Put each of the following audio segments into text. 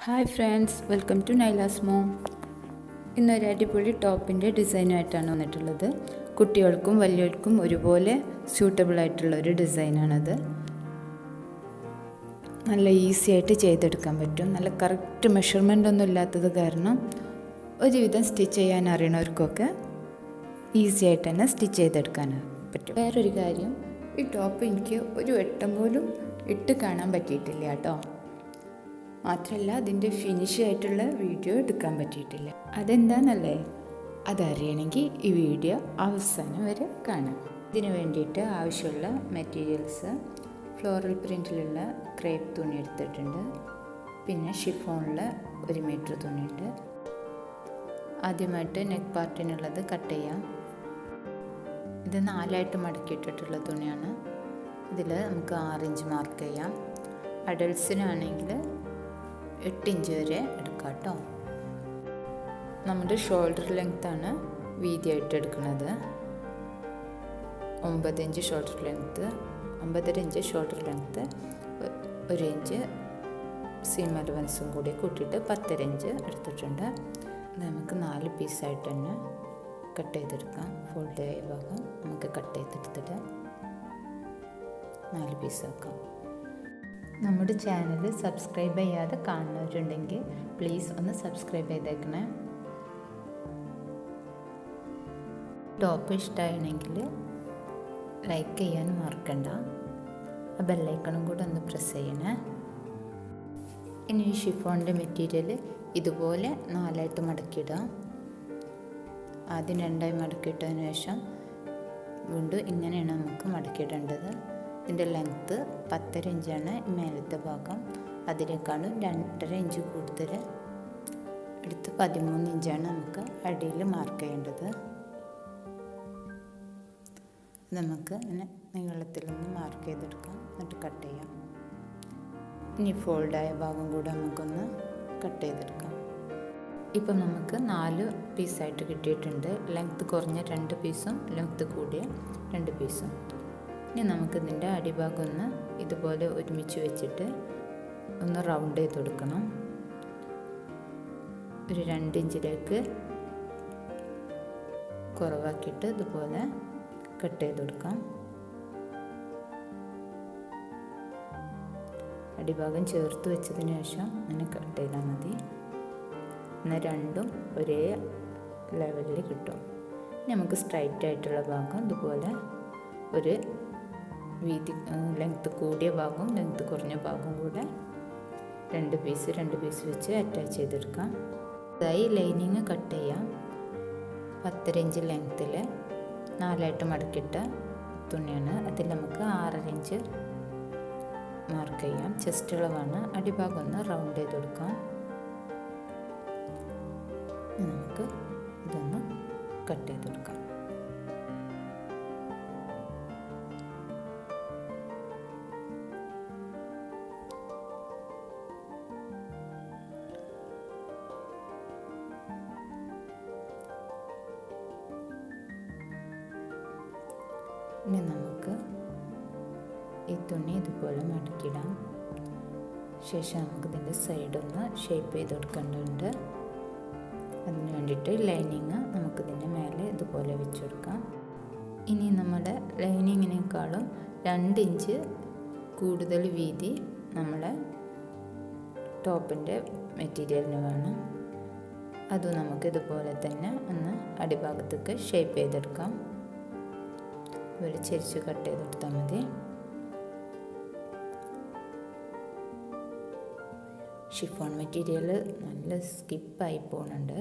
Hi friends, welcome to Naila സ്മോം. ഇന്നൊരു അടിപൊളി ടോപ്പിൻ്റെ ഡിസൈനായിട്ടാണ് വന്നിട്ടുള്ളത്. കുട്ടികൾക്കും വലിയവർക്കും ഒരുപോലെ സ്യൂട്ടബിൾ ആയിട്ടുള്ള ഒരു ഡിസൈനാണത്. നല്ല ഈസി ആയിട്ട് ചെയ്തെടുക്കാൻ പറ്റും. നല്ല കറക്റ്റ് മെഷർമെൻ്റ് ഒന്നും ഇല്ലാത്തത് കാരണം ഒരുവിധം സ്റ്റിച്ച് ചെയ്യാൻ അറിയണവർക്കൊക്കെ ഈസി ആയിട്ട് തന്നെ സ്റ്റിച്ച് ചെയ്തെടുക്കാൻ പറ്റും. വേറൊരു കാര്യം, ഈ ടോപ്പ് എനിക്ക് ഒരു വട്ടം പോലും ഇട്ട് കാണാൻ പറ്റിയിട്ടില്ല കേട്ടോ. മാത്രമല്ല അതിൻ്റെ ഫിനിഷ് ആയിട്ടുള്ള വീഡിയോ എടുക്കാൻ പറ്റിയിട്ടില്ല. അതെന്താണെന്നല്ലേ, അതറിയണമെങ്കിൽ ഈ വീഡിയോ അവസാനം വരെ കാണാം. ഇതിന് വേണ്ടിയിട്ട് ആവശ്യമുള്ള മെറ്റീരിയൽസ്, ഫ്ലോറൽ പ്രിൻറ്റിലുള്ള ക്രേപ്പ് തുണി എടുത്തിട്ടുണ്ട്. പിന്നെ ഷിഫോണിൽ 1 മീറ്റർ തുണിയുണ്ട്. ആദ്യമായിട്ട് നെക്ക് പാർട്ടിനുള്ളത് കട്ട് ചെയ്യാം. ഇത് 4 മടക്കിയിട്ടിട്ടുള്ള തുണിയാണ്. ഇതിൽ നമുക്ക് 6 ഇഞ്ച് മാർക്ക് ചെയ്യാം. അഡൾട്ട്സിനാണെങ്കിൽ 8 ഇഞ്ച് വരെ എടുക്കാം കേട്ടോ. നമ്മുടെ ഷോൾഡർ ലെങ്ത്താണ് വീതിയായിട്ട് എടുക്കുന്നത്. 9 inch shoulder length, 9.5 inch shoulder length, 1 inch seam അലവൻസും കൂടി കൂട്ടിയിട്ട് 10.5 ഇഞ്ച് എടുത്തിട്ടുണ്ട്. അത് നമുക്ക് 4 പീസായിട്ട് തന്നെ കട്ട് ചെയ്തെടുക്കാം. ഫോൾഡ് ആയ ഭാഗം നമുക്ക് കട്ട് ചെയ്തെടുത്തിട്ട് 4 പീസാക്കാം. നമ്മുടെ ചാനൽ സബ്സ്ക്രൈബ് ചെയ്യാതെ കാണുന്നവരുണ്ടെങ്കിൽ പ്ലീസ് ഒന്ന് സബ്സ്ക്രൈബ് ചെയ്തേക്കണേ. ടോപ്പ് ഇഷ്ടമാണെങ്കിൽ ലൈക്ക് ചെയ്യാൻ മറക്കണ്ട. ആ ബെല്ലൈക്കണും കൂടെ ഒന്ന് പ്രസ് ചെയ്യണേ. ഇനി ഈ ഷിഫോണിൻ്റെ മെറ്റീരിയൽ ഇതുപോലെ 4 മടക്കിയിടാം. ആദ്യം 2 മടക്കിയിട്ടതിന് ശേഷം വീണ്ടും ഇങ്ങനെയാണ് നമുക്ക് മടക്കിയിടേണ്ടത്. ഇതിൻ്റെ ലെങ്ത്ത് 10.5 ഇഞ്ചാണ് മേലത്തെ ഭാഗം. അതിനേക്കാളും 2.5 ഇഞ്ച് കൂടുതൽ എടുത്ത് 13 ഇഞ്ചാണ് നമുക്ക് അടിയിൽ മാർക്ക് ചെയ്യേണ്ടത്. നമുക്ക് ഇങ്ങനെ നീളത്തിൽ നിന്ന് മാർക്ക് ചെയ്തെടുക്കാം, എന്നിട്ട് കട്ട് ചെയ്യാം. ഇനി ഫോൾഡായ ഭാഗം കൂടെ നമുക്കൊന്ന് കട്ട് ചെയ്തെടുക്കാം. ഇപ്പം നമുക്ക് 4 പീസായിട്ട് കിട്ടിയിട്ടുണ്ട്. ലെങ്ത്ത് കുറഞ്ഞ 2 പീസും ലെങ്ത്ത് കൂടിയ 2 പീസും. ഇനി നമുക്കിതിൻ്റെ അടിഭാഗം ഒന്ന് ഇതുപോലെ ഒരുമിച്ച് വെച്ചിട്ട് ഒന്ന് റൗണ്ട് ചെയ്ത് കൊടുക്കണം. ഒരു 2 ഇഞ്ചിലേക്ക് കുറവാക്കിയിട്ട് ഇതുപോലെ കട്ട് ചെയ്ത് കൊടുക്കാം. അടിഭാഗം ചേർത്ത് വെച്ചതിന് ശേഷം അങ്ങനെ കട്ട് ചെയ്താൽ മതി. എന്നാൽ രണ്ടും ഒരേ ലെവലിൽ കിട്ടും. നമുക്ക് സ്ട്രൈറ്റ് ആയിട്ടുള്ള ഭാഗം ഇതുപോലെ ഒരു വീതി ലെങ്ത്ത് കൂടിയ ഭാഗവും ലെങ്ത്ത് കുറഞ്ഞ ഭാഗവും കൂടെ 2 പീസ് വെച്ച് അറ്റാച്ച് ചെയ്തെടുക്കാം. അതായി ലൈനിങ് കട്ട് ചെയ്യാം. 10.5 ഇഞ്ച് ലെങ്ത്തിൽ 4 മടക്കിയിട്ട തുണിയാണ്. അതിൽ നമുക്ക് 6.5 ഇഞ്ച് മാർക്ക് ചെയ്യാം. ചെസ്റ്റ് അളവാണ്. അടിഭാഗം ഒന്ന് റൗണ്ട് ചെയ്ത് കൊടുക്കാം. നമുക്ക് ഇതൊന്ന് കട്ട് ചെയ്ത് കൊടുക്കാം. ഇനി നമുക്ക് ഈ തുണി ഇതുപോലെ മടക്കിയിടാം. ശേഷം നമുക്കിതിൻ്റെ സൈഡൊന്ന് ഷേപ്പ് ചെയ്ത് കൊടുക്കേണ്ടതുണ്ട്. അതിന് വേണ്ടിയിട്ട് ലൈനിങ് നമുക്കിതിൻ്റെ മേലെ ഇതുപോലെ വെച്ച് കൊടുക്കാം. ഇനി നമ്മുടെ ലൈനിങ്ങിനേക്കാളും 2 ഇഞ്ച് കൂടുതൽ വീതി നമ്മുടെ ടോപ്പിൻ്റെ മെറ്റീരിയലിന് വേണം. അതും നമുക്കിതുപോലെ തന്നെ ഒന്ന് അടിഭാഗത്തേക്ക് ഷേപ്പ് ചെയ്തെടുക്കാം. ഇതുപോലെ ചെരിച്ച് കട്ട് ചെയ്തെടുത്താൽ മതി. ഷിഫോൺ മെറ്റീരിയൽ നല്ല സ്കിപ്പായി പോകുന്നുണ്ട്.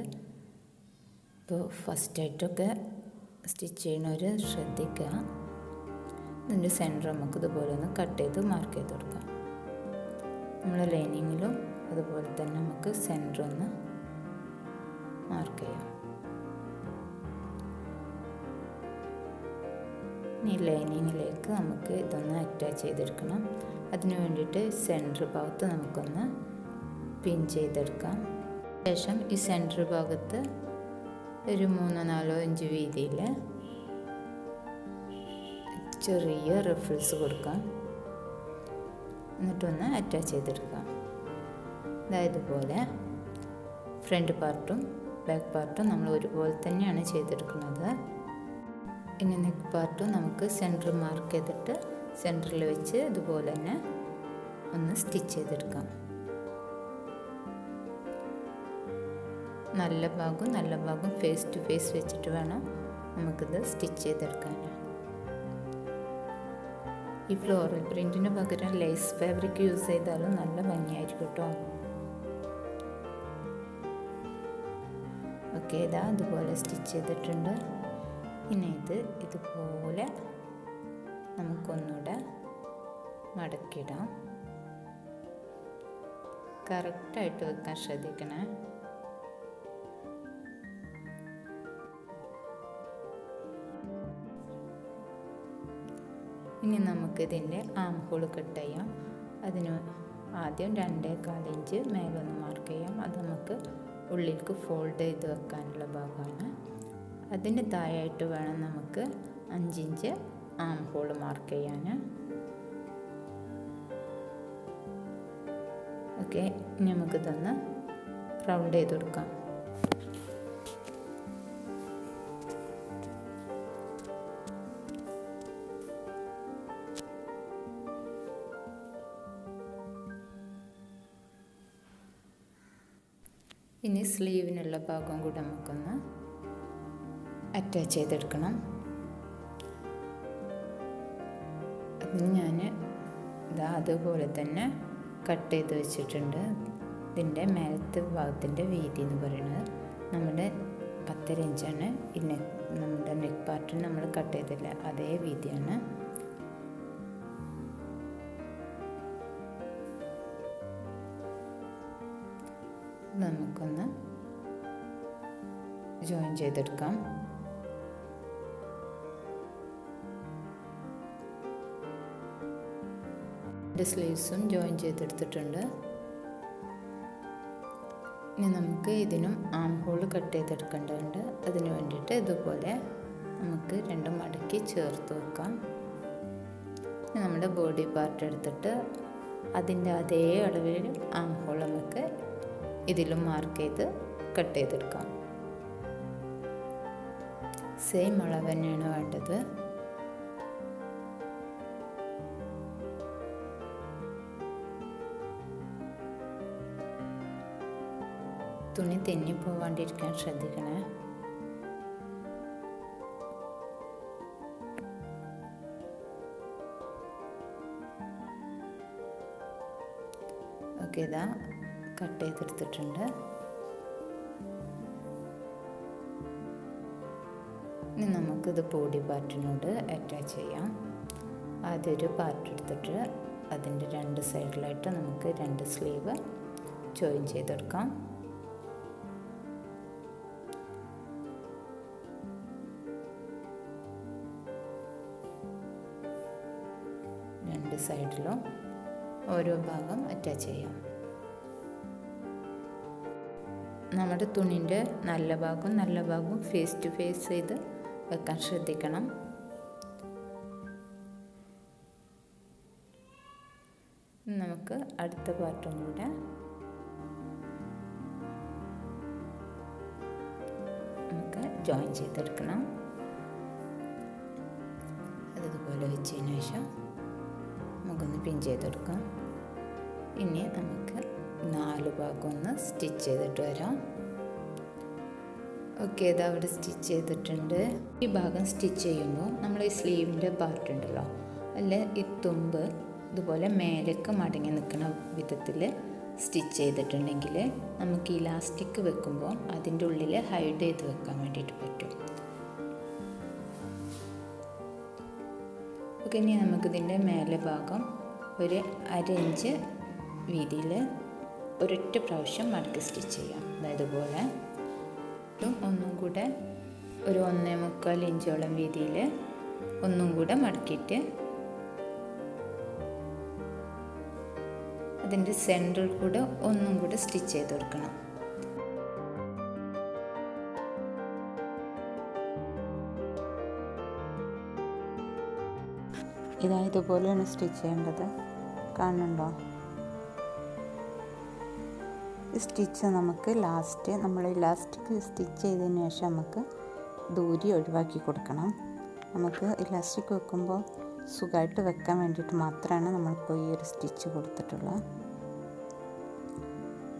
ഇപ്പോൾ ഫസ്റ്റായിട്ടൊക്കെ സ്റ്റിച്ച് ചെയ്യുന്നവർ ശ്രദ്ധിക്കുക. ഇതിൻ്റെ സെൻറ്റർ നമുക്ക് ഇതുപോലെ ഒന്ന് കട്ട് ചെയ്ത് മാർക്ക് ചെയ്ത് കൊടുക്കാം. നമ്മൾ ലൈനിങ്ങിലും അതുപോലെ തന്നെ നമുക്ക് സെൻറ്റർ ഒന്ന് മാർക്ക് ചെയ്യാം. ഈ ലൈനിങ്ങിലേക്ക് നമുക്ക് ഇതൊന്ന് അറ്റാച്ച് ചെയ്തെടുക്കണം. അതിന് വേണ്ടിയിട്ട് സെൻറ്റർ ഭാഗത്ത് നമുക്കൊന്ന് പിൻ ചെയ്തെടുക്കാം. ശേഷം ഈ സെൻറ്റർ ഭാഗത്ത് ഒരു 3-4 ഇഞ്ച് വീതിയിൽ ചെറിയ റഫിൾസ് കൊടുക്കാം. എന്നിട്ടൊന്ന് അറ്റാച്ച് ചെയ്തെടുക്കാം. ഇതുപോലെ ഫ്രണ്ട് പാർട്ടും ബാക്ക് പാർട്ടും നമ്മൾ ഒരുപോലെ തന്നെയാണ് ചെയ്തെടുക്കുന്നത്. ഇനി നെക്ക് പാർട്ടും നമുക്ക് സെൻറ്റർ മാർക്ക് ചെയ്തിട്ട് സെൻറ്ററിൽ വെച്ച് ഇതുപോലെ തന്നെ ഒന്ന് സ്റ്റിച്ച് ചെയ്തെടുക്കാം. നല്ല ഭാഗം ഫേസ് ടു ഫേസ് വെച്ചിട്ട് വേണം നമുക്കിത് സ്റ്റിച്ച് ചെയ്തെടുക്കാൻ. ഈ ഫ്ലോറൽ പ്രിൻറ്റിന് പകരം ലേസ് ഫാബ്രിക് യൂസ് ചെയ്താലും നല്ല ഭംഗിയായിരിക്കും കേട്ടോ. ഓക്കെ, അതുപോലെ സ്റ്റിച്ച് ചെയ്തിട്ടുണ്ട്. ഇനി ഇതുപോലെ നമുക്കൊന്നുകൂടെ മടക്കിയിടാം. കറക്റ്റായിട്ട് വെക്കാൻ ശ്രദ്ധിക്കണേ. ഇനി നമുക്കിതിൻ്റെ ആം ഹോൾ കട്ട് ചെയ്യാം. അതിന് ആദ്യം 2.25 ഇഞ്ച് മേലൊന്ന് മാർക്ക് ചെയ്യാം. അത് നമുക്ക് ഉള്ളിലേക്ക് ഫോൾഡ് ചെയ്ത് വെക്കാനുള്ള ഭാഗമാണ്. അതിന് താഴെയായിട്ട് വേണം നമുക്ക് 5 ഇഞ്ച് ആം ഹോൾ മാർക്ക് ചെയ്യാൻ. ഓക്കെ, ഇനി നമുക്കിതൊന്ന് റൗണ്ട് ചെയ്ത് കൊടുക്കാം. ഇനി സ്ലീവിനുള്ള ഭാഗം കൂടെ നമുക്കൊന്ന് അറ്റാച്ച് ചെയ്തെടുക്കണം. അതിന് ഞാൻ അതുപോലെ തന്നെ കട്ട് ചെയ്ത് വെച്ചിട്ടുണ്ട്. ഇതിൻ്റെ മേലത്തെ ഭാഗത്തിൻ്റെ വീതി എന്ന് പറയുന്നത് നമ്മുടെ 10.5 ഇഞ്ചാണ്. നമ്മുടെ നെക്ക് പാർട്ടിന് നമ്മൾ കട്ട് ചെയ്തില്ല, അതേ വീതിയാണ്. നമുക്കൊന്ന് ജോയിൻ ചെയ്തെടുക്കാം. സ്ലീവ്സും ജോയിൻ ചെയ്തെടുത്തിട്ടുണ്ട്. ഇനി നമുക്ക് ഇതിനും ആം ഹോൾ കട്ട് ചെയ്തെടുക്കേണ്ടതുണ്ട്. അതിന് വേണ്ടിയിട്ട് ഇതുപോലെ നമുക്ക് രണ്ടും മടക്കി ചേർത്ത് വെക്കാം. നമ്മുടെ ബോഡി പാർട്ട് എടുത്തിട്ട് അതിൻ്റെ അതേ അളവിൽ ആം ഹോൾ നമുക്ക് ഇതിലും മാർക്ക് ചെയ്ത് കട്ട് ചെയ്തെടുക്കാം. സെയിം അളവ് തന്നെയാണ് വേണ്ടത്. തുണി തെന്നി പോവാണ്ടിരിക്കാൻ ശ്രദ്ധിക്കണേ. ഓക്കെ, കട്ട് ചെയ്തെടുത്തിട്ടുണ്ട്. ഇനി നമുക്കിത് ബോഡി പാർട്ടിനോട് അറ്റാച്ച് ചെയ്യാം. ആദ്യം ഒരു പാർട്ട് എടുത്തിട്ട് അതിൻ്റെ 2 സൈഡിലായിട്ട് നമുക്ക് 2 സ്ലീവ് ജോയിൻ ചെയ്തെടുക്കാം. രണ്ട് സൈഡിലും ഓരോ ഭാഗം അറ്റാച്ച് ചെയ്യാം. നമ്മുടെ തുണിൻ്റെ നല്ല ഭാഗവും ഫേസ് ടു ഫേസ് ചെയ്ത് വെക്കാൻ ശ്രദ്ധിക്കണം. നമുക്ക് അടുത്ത പാർട്ടും കൂടെ നമുക്ക് ജോയിൻ ചെയ്തെടുക്കണം. അതുപോലെ വെച്ചതിന് ശേഷം നമുക്കൊന്ന് പിൻ ചെയ്തെടുക്കാം. ഇനി നമുക്ക് 4 ഭാഗം ഒന്ന് സ്റ്റിച്ച് ചെയ്തിട്ട് വരാം. ഓക്കെ, അവിടെ സ്റ്റിച്ച് ചെയ്തിട്ടുണ്ട്. ഈ ഭാഗം സ്റ്റിച്ച് ചെയ്യുമ്പോൾ നമ്മൾ ഈ സ്ലീവിൻ്റെ പാർട്ട് ഉണ്ടല്ലോ, അല്ലെ ഈ തുമ്പ് ഇതുപോലെ മേലേക്ക് മടങ്ങി നിൽക്കുന്ന വിധത്തിൽ സ്റ്റിച്ച് ചെയ്തിട്ടുണ്ടെങ്കിൽ നമുക്ക് ഇലാസ്റ്റിക് വെക്കുമ്പോൾ അതിൻ്റെ ഉള്ളിൽ ഹൈഡ് ചെയ്ത് വെക്കാൻ വേണ്ടിയിട്ട് പറ്റും. ഓക്കെ, ഇനി നമുക്കിതിൻ്റെ മേലെ ഭാഗം ഒരു 1/2 ഇഞ്ച് വീതിയിൽ ഒരൊറ്റ പ്രാവശ്യം മടക്കി സ്റ്റിച്ച് ചെയ്യാം. ഇതുപോലെ ഒന്നും കൂടെ ഒരു 1.25 ഇഞ്ചോളം വീതിയിൽ ഒന്നും കൂടെ മടക്കിയിട്ട് അതിൻ്റെ സെൻറ്ററിൽ കൂടെ ഒന്നും കൂടെ സ്റ്റിച്ച് ചെയ്ത് കൊടുക്കണം. ഇതുപോലെയാണ് സ്റ്റിച്ച് ചെയ്യേണ്ടത്. കാണുന്നുണ്ടോ? സ്റ്റിച്ച് നമുക്ക് ലാസ്റ്റ് നമ്മൾ ഇലാസ്റ്റിക് സ്റ്റിച്ച് ചെയ്തതിന് ശേഷം നമുക്ക് ദൂരി ഒഴിവാക്കി കൊടുക്കണം. നമുക്ക് ഇലാസ്റ്റിക് വെക്കുമ്പോൾ സുഖമായിട്ട് വെക്കാൻ വേണ്ടിയിട്ട് മാത്രമാണ് നമ്മളിപ്പോൾ ഈ ഒരു സ്റ്റിച്ച് കൊടുത്തിട്ടുള്ളത്.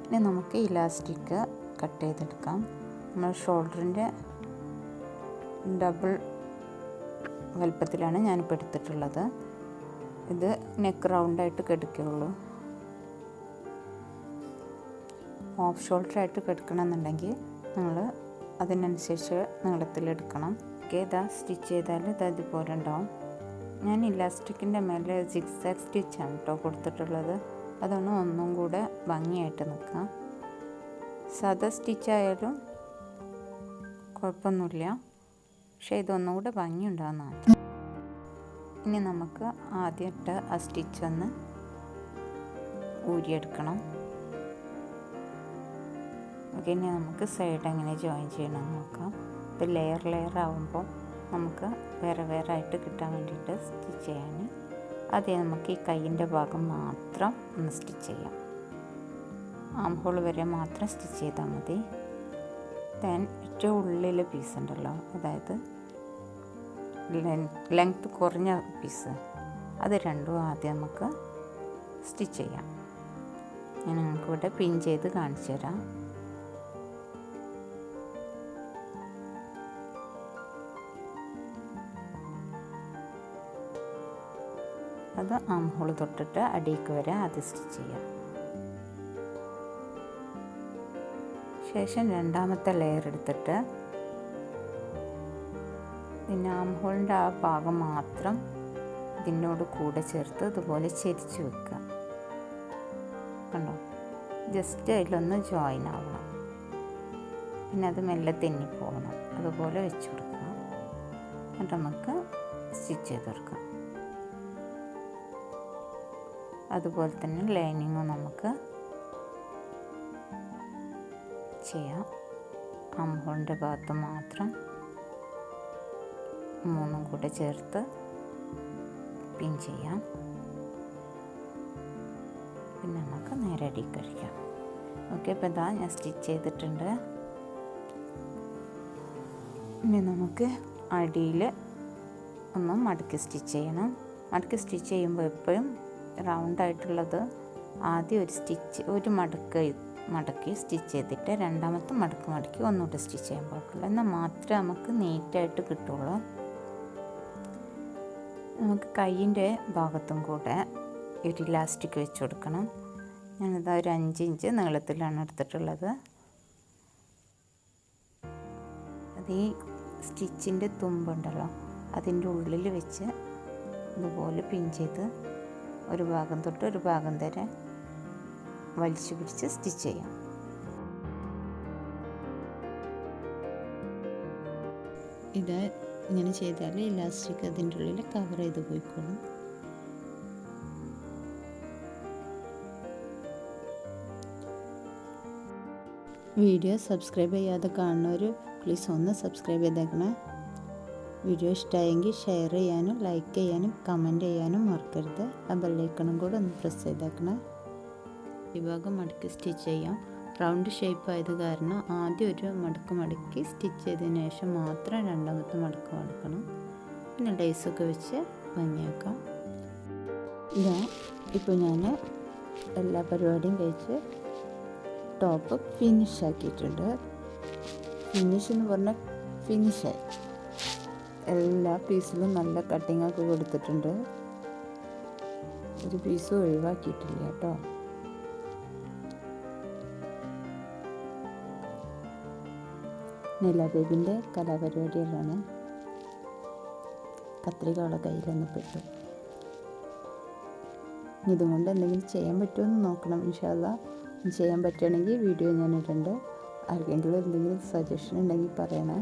ഇനി നമുക്ക് ഇലാസ്റ്റിക് കട്ട് ചെയ്തെടുക്കാം. നമ്മൾ ഷോൾഡറിൻ്റെ ഡബിൾ വലുപ്പത്തിലാണ് ഞാനിപ്പോൾ എടുത്തിട്ടുള്ളത്. ഇത് നെക്ക് റൗണ്ടായിട്ട് കെടുക്കുകയുള്ളൂ. ഓഫ് ഷോൾഡറായിട്ട് കെടുക്കണമെന്നുണ്ടെങ്കിൽ നിങ്ങൾ അതിനനുസരിച്ച് നീളത്തിലെടുക്കണം. ഇതാ സ്റ്റിച്ച് ചെയ്താൽ ഇത് അതുപോലെ ഉണ്ടാവും. ഞാൻ ഇലാസ്റ്റിക്കിൻ്റെ മേലെ സിക്സാഗ് സ്റ്റിച്ചാണ് കേട്ടോ കൊടുത്തിട്ടുള്ളത്. അതാണ് ഒന്നും കൂടെ ഭംഗിയായിട്ട് നിൽക്കുക. സാധാ സ്റ്റിച്ചായാലും കുഴപ്പമൊന്നുമില്ല, പക്ഷേ ഇതൊന്നും കൂടെ ഭംഗി ഉണ്ടാകുന്നതാണ്. ഇനി നമുക്ക് ആദ്യമായിട്ട് ആ സ്റ്റിച്ച് ഒന്ന് ഊരിയെടുക്കണം. ഓക്കെ, ഇനി നമുക്ക് സൈഡ് എങ്ങനെ ജോയിൻ ചെയ്യണമെന്ന് നോക്കാം. ഇത് ലെയർ ആകുമ്പോൾ നമുക്ക് വേറെ ആയിട്ട് കിട്ടാൻ വേണ്ടിയിട്ട് സ്റ്റിച്ച് ചെയ്യാൻ ആദ്യം നമുക്ക് ഈ കൈയിൻ്റെ ഭാഗം മാത്രം ഒന്ന് സ്റ്റിച്ച് ചെയ്യാം. ആം ഹോൾ വരെ മാത്രം സ്റ്റിച്ച് ചെയ്താൽ മതി. ദെൻ ഏറ്റവും ഉള്ളിലെ പീസ് ഉണ്ടല്ലോ, അതായത് ലെങ്ത്ത് കുറഞ്ഞ പീസ്, അത് രണ്ടും ആദ്യം നമുക്ക് സ്റ്റിച്ച് ചെയ്യാം. ഞാൻ നിങ്ങൾക്കിവിടെ പിൻ ചെയ്ത് കാണിച്ചു തരാം. അത് ആം ഹോൾ തൊട്ടിട്ട് അടിയിലേക്ക് വരെ ആദ്യം സ്റ്റിച്ച് ചെയ്യാം. ശേഷം രണ്ടാമത്തെ ലെയർ എടുത്തിട്ട് പിന്നെ ആം ഹോളിൻ്റെ ആ ഭാഗം മാത്രം ഇതിനോട് കൂടെ ചേർത്ത് ഇതുപോലെ ചെരിച്ച് വെക്കുക. കണ്ടോ, ജസ്റ്റ് അതിലൊന്ന് ജോയിൻ ആവണം. പിന്നെ അത് മെല്ലെ തെന്നിപ്പോകണം. അതുപോലെ വെച്ച് കൊടുക്കുക. എന്നിട്ട് നമുക്ക് സ്റ്റിച്ച് ചെയ്തെടുക്കാം. അതുപോലെ തന്നെ ലൈനിങ്ങും നമുക്ക് ചെയ്യാം. ആം ഹോളിൻ്റെ ഭാഗത്ത് മാത്രം മൂന്നും കൂടെ ചേർത്ത് പിൻ ചെയ്യാം. പിന്നെ നമുക്ക് നേരെ അടി കഴിക്കാം. ഓക്കെ, ഇപ്പോൾ ഇതാ ഞാൻ സ്റ്റിച്ച് ചെയ്തിട്ടുണ്ട്. ഇനി നമുക്ക് അടിയിൽ ഒന്ന് മടക്കി സ്റ്റിച്ച് ചെയ്യണം. മടക്കി സ്റ്റിച്ച് ചെയ്യുമ്പോൾ എപ്പോഴും റൗണ്ടായിട്ടുള്ളത് ആദ്യം ഒരു മടക്കി സ്റ്റിച്ച് ചെയ്തിട്ട് രണ്ടാമത്തെ മടക്കി ഒന്നുകൂടെ സ്റ്റിച്ച് ചെയ്യാൻ പാടുള്ളൂ. എന്നാൽ മാത്രമേ നമുക്ക് നീറ്റായിട്ട് കിട്ടുള്ളൂ. നമുക്ക് കൈയിൻ്റെ ഭാഗത്തും കൂടെ ഒരു ഇലാസ്റ്റിക് വെച്ച് കൊടുക്കണം. ഞാനിതാ ഒരു 5 ഇഞ്ച് നീളത്തിലാണ് എടുത്തിട്ടുള്ളത്. അത് ഈ സ്റ്റിച്ചിൻ്റെ തുമ്പുണ്ടല്ലോ അതിൻ്റെ ഉള്ളിൽ വെച്ച് ഇതുപോലെ പിൻ ചെയ്ത് ഒരു ഭാഗം തൊട്ട് ഒരു ഭാഗം വരെ വലിച്ചു പിടിച്ച് സ്റ്റിച്ച് ചെയ്യാം. ഇത് ഇങ്ങനെ ചെയ്താൽ ഇലാസ്റ്റിക് അതിൻ്റെ ഉള്ളിൽ കവർ ചെയ്ത് പോയിക്കോളും. വീഡിയോ സബ്സ്ക്രൈബ് ചെയ്യാതെ കാണുന്നവർ പ്ലീസ് ഒന്ന് സബ്സ്ക്രൈബ് ചെയ്തേക്കണേ. വീഡിയോ ഇഷ്ടമായെങ്കിൽ ഷെയർ ചെയ്യാനും ലൈക്ക് ചെയ്യാനും കമൻറ്റ് ചെയ്യാനും മറക്കരുത്. ആ ബെല്ലൈക്കണും കൂടെ ഒന്ന് പ്രസ് ചെയ്തേക്കണേ. ഈ ഭാഗം മടക്കി സ്റ്റിച്ച് ചെയ്യാം. റൗണ്ട് ഷേപ്പ് ആയത് കാരണം ആദ്യം ഒരു മടക്കി സ്റ്റിച്ച് ചെയ്തതിന് ശേഷം മാത്രം രണ്ടാമത്തെ മടക്കണം. പിന്നെ ഡേയ്സൊക്കെ വെച്ച് ഭംഗിയാക്കാം. ഇതാ ഇപ്പോൾ ഞാൻ എല്ലാ പരിപാടിയും കഴിച്ച് ടോപ്പ് ഫിനിഷ് ആക്കിയിട്ടുണ്ട്. ഫിനിഷ് എന്ന് പറഞ്ഞാൽ ഫിനിഷായി. എല്ലാ പീസിലും നല്ല കട്ടിങ്ങൊക്കെ കൊടുത്തിട്ടുണ്ട്. ഒരു പീസും ഒഴിവാക്കിയിട്ടില്ല കേട്ടോ. നീല ബേബിൻ്റെ കലാപരിപാടികളാണ്. കത്രിക അവളെ കയ്യിലൊന്ന് പെട്ടു. ഇതുകൊണ്ട് എന്തെങ്കിലും ചെയ്യാൻ പറ്റുമെന്ന് നോക്കണം. ഇൻഷാ അല്ലാഹ് ചെയ്യാൻ പറ്റുകയാണെങ്കിൽ വീഡിയോ ഞാൻ ഇടുന്നുണ്ട്. ആർക്കെങ്കിലും എന്തെങ്കിലും സജഷൻ ഉണ്ടെങ്കിൽ പറയണേ.